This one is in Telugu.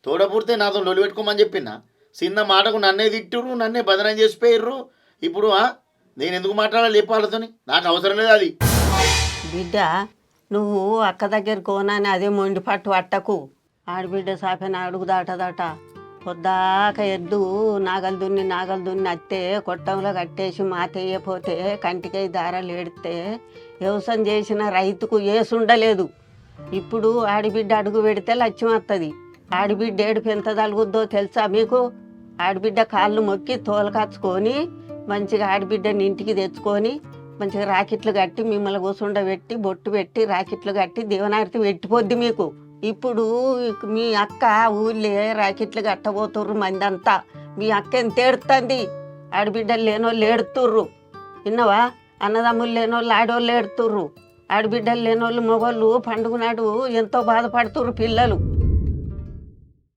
తోడపుడితే నాతో లొలి పెట్టుకోమని చెప్పిన చిన్న మాటకు నన్నే తిట్టురు నన్నే బదనం చేసిపోయిర్రు ఇప్పుడు నేను ఎందుకు మాట్లాడాలి చెప్పాలతోని నాకు అవసరం లేదు అది బిడ్డ నువ్వు అక్క దగ్గర కోనని అదే మొండి పట్టు పట్టకు ఆడబిడ్డ సాపెన అడుగు దాటదట పొద్దాక ఎద్దు నాగలు దున్ని అత్తే కొట్టంలో కట్టేసి మాతయ్యపోతే కంటికై దారాలు ఏడితే వ్యవసాయం చేసిన రైతుకు ఏసుండలేదు. ఇప్పుడు ఆడబిడ్డ అడుగు పెడితే లక్ష్యం వస్తుంది. ఆడబిడ్డ ఏడుపు ఎంత తలుగుద్దో తెలుసా మీకు? ఆడబిడ్డ కాళ్ళు మొక్కి తోలకచ్చుకొని మంచిగా ఆడబిడ్డని ఇంటికి తెచ్చుకొని మంచిగా రాకెట్లు కట్టి మిమ్మల్ని కూసుండబెట్టి బొట్టు పెట్టి రాకెట్లు కట్టి దేవనార్తి పెట్టిపోద్ది మీకు. ఇప్పుడు మీ అక్క ఊళ్ళే రాకెట్లు కట్టబోతుర్రు మంది అంతా. మీ అక్క ఎంత ఏడుతుంది? ఆడబిడ్డలు లేనోళ్ళు ఏడుతుర్రు విన్నవా? అన్నదమ్ములు లేనోళ్ళు ఆడోళ్ళు ఏడుతుర్రు. ఆడబిడ్డలు లేనోళ్ళు మొగోళ్ళు పండుగ నాడు ఎంతో బాధపడుతుర్రు పిల్లలు.